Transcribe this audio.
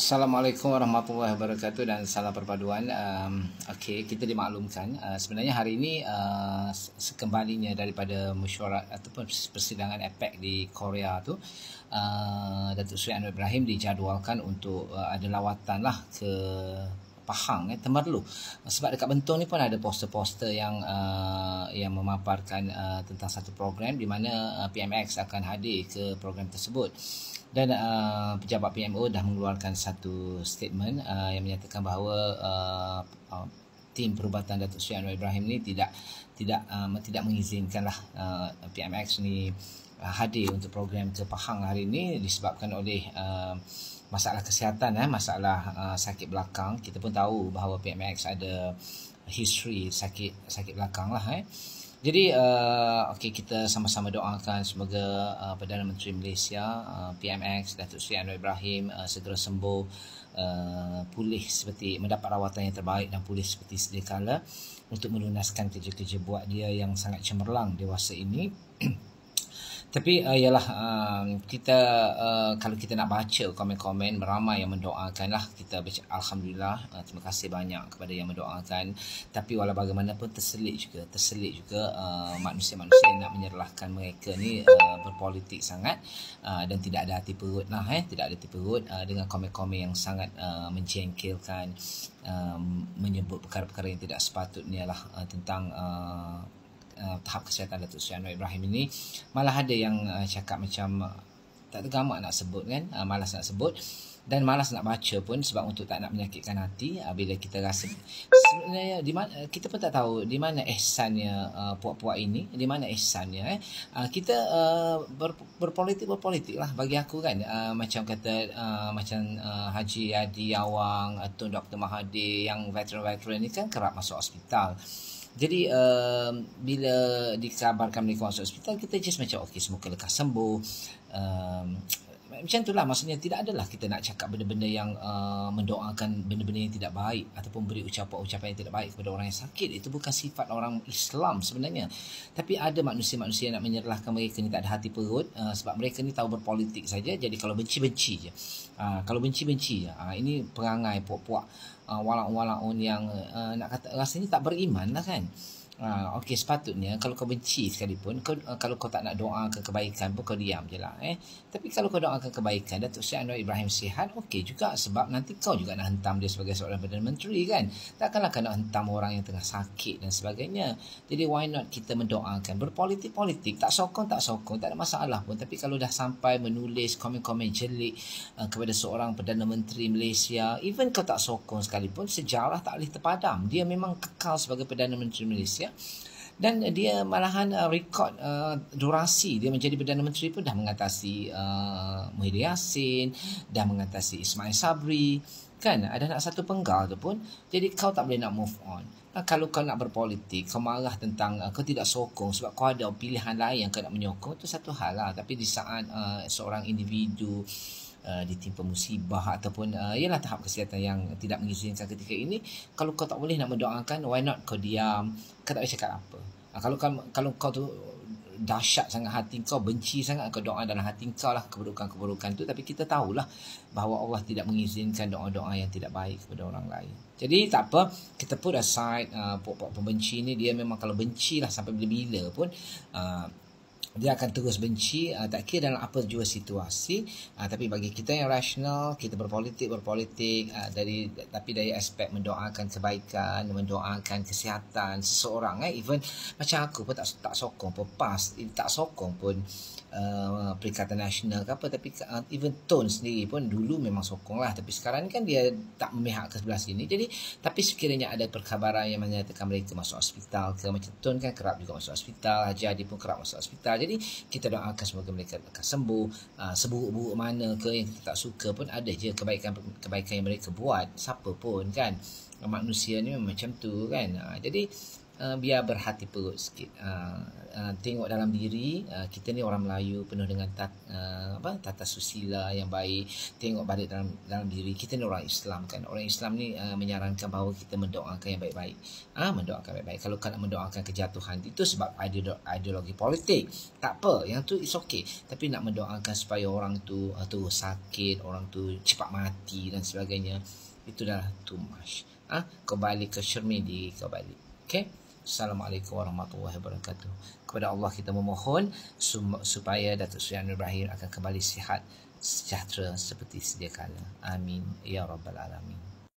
Assalamualaikum warahmatullahi wabarakatuh dan salam perpaduan. Okey, kita dimaklumkan sebenarnya hari ini sekembalinya daripada mesyuarat ataupun persidangan APEC di Korea tu, Datuk Seri Anwar Ibrahim dijadualkan untuk ada lawatan lah ke Pahang, Temerloh. Sebab dekat Bentong ni pun ada poster-poster yang memaparkan tentang satu program di mana PMX akan hadir ke program tersebut. Dan pejabat PMO dah mengeluarkan satu statement yang menyatakan bahawa tim perubatan Datuk Seri Anwar Ibrahim ni tidak mengizinkanlah PMX ni hadir untuk program ke Pahang hari ini disebabkan oleh masalah kesihatan, masalah sakit belakang. Kita pun tahu bahawa PMX ada history sakit belakang lah. Jadi kita sama-sama doakan semoga Perdana Menteri Malaysia PMX Datuk Seri Anwar Ibrahim segera sembuh, pulih seperti mendapat rawatan yang terbaik dan pulih seperti sedia kala untuk melunaskan kerja-kerja buat dia yang sangat cemerlang dewasa ini. Tapi kita kalau kita nak baca komen-komen ramai yang mendoakan lah, kita baca alhamdulillah, terima kasih banyak kepada yang mendoakan. Tapi walau bagaimanapun terselit juga manusia-manusia yang nak menyerlahkan mereka ni berpolitik sangat dan tidak ada hati perut lah, tidak ada hati perut dengan komen-komen yang sangat menjengkelkan, menyebut perkara-perkara yang tidak sepatutnya lah tentang tahap kesihatan Datuk Seri Anwar Ibrahim ini. Malah ada yang cakap macam tak tergamak nak sebut kan, malas nak sebut dan malas nak baca pun sebab untuk tak nak menyakitkan hati. Bila kita rasa sebenarnya di mana, kita pun tak tahu di mana ihsannya puak-puak ini, di mana ihsannya kita berpolitik lah bagi aku kan. Macam kata macam Haji Adi Awang atau Dr. Mahathir yang veteran-veteran ni kan kerap masuk hospital. Jadi bila dikabarkan mereka masuk hospital, kita just macam okey, semoga lekas sembuh. Macam itulah, maksudnya tidak adalah kita nak cakap benda-benda yang mendoakan benda-benda yang tidak baik ataupun beri ucapan-ucapan yang tidak baik kepada orang yang sakit. Itu bukan sifat orang Islam sebenarnya. Tapi ada manusia-manusia yang nak menyerlahkan mereka ni tak ada hati perut, sebab mereka ni tahu berpolitik saja. Jadi kalau benci-benci je. Ini perangai puak-puak walak-walak yang nak kata rasanya tak beriman lah kan. Okey, sepatutnya kalau kau benci sekalipun, kalau kau tak nak doakan kebaikan pun kau diam je lah. Tapi kalau kau doakan kebaikan Datuk Seri Anwar Ibrahim sihat, okey juga, sebab nanti kau juga nak hentam dia sebagai seorang Perdana Menteri kan. Takkanlah kau nak hentam orang yang tengah sakit dan sebagainya. Jadi why not kita mendoakan, berpolitik-politik, tak sokong tak ada masalah pun. Tapi kalau dah sampai menulis komen-komen jelik kepada seorang Perdana Menteri Malaysia, even kau tak sokong sekalipun, sejarah tak boleh terpadam. Dia memang kekal sebagai Perdana Menteri Malaysia. Dan dia malahan rekod durasi dia menjadi Perdana Menteri pun dah mengatasi Muhyiddin Yassin, dah mengatasi Ismail Sabri kan, ada nak satu penggal tu pun. Jadi kau tak boleh nak move on. Kalau kau nak berpolitik, kau marah tentang kau tidak sokong sebab kau ada pilihan lain yang kau nak menyokong, itu satu hal lah. Tapi di saat seorang individu ditimpa musibah ataupun ialah tahap kesihatan yang tidak mengizinkan ketika ini, kalau kau tak boleh nak mendoakan, why not kau diam, kau tak boleh cakap apa. Kalau kau tu dahsyat sangat hati kau, benci sangat, kau doa dalam hati kau lah keburukan tu. Tapi kita tahulah bahawa Allah tidak mengizinkan doa-doa yang tidak baik kepada orang lain. Jadi tak apa, kita put aside puak-puak pembenci ni. Dia memang kalau benci lah sampai bila-bila pun dia akan terus benci, tak kira dalam apa jua situasi. Tapi bagi kita yang rasional, kita berpolitik tapi dari aspek mendoakan kebaikan, mendoakan kesihatan seseorang. Even macam aku pun tak sokong pun PAS, tak sokong pun Perikatan Nasional ke apa. Tapi even Tun sendiri pun dulu memang sokong lah, tapi sekarang kan dia tak memihak ke sebelah sini. Jadi tapi sekiranya ada perkhabaran yang menyatakan mereka masuk hospital ke, macam Tun kan kerap juga masuk hospital, Haji Adi pun kerap masuk hospital. Jadi kita doakan semoga mereka akan sembuh. Seburuk-buruk mana ke yang kita tak suka pun, ada je kebaikan yang mereka buat, siapa pun kan. Manusia ni macam tu kan. Jadi biar berhati perut sikit. Tengok dalam diri, kita ni orang Melayu penuh dengan tata susila yang baik. Tengok balik dalam diri kita ni orang Islam kan. Orang Islam ni menyarankan bahawa kita mendoakan yang baik-baik. Mendoakan baik-baik. Kalau nak mendoakan kejatuhan itu sebab ideologi politik, tak apa, yang tu is okay. Tapi nak mendoakan supaya orang tu sakit, orang tu cepat mati dan sebagainya, itu dah too much. Kau balik ke Syurmidi, kau balik. Okay? Assalamualaikum warahmatullahi wabarakatuh. Kepada Allah kita memohon supaya Datuk Seri Anwar Ibrahim akan kembali sihat sejahtera seperti sedia kala. Amin ya rabbal alamin.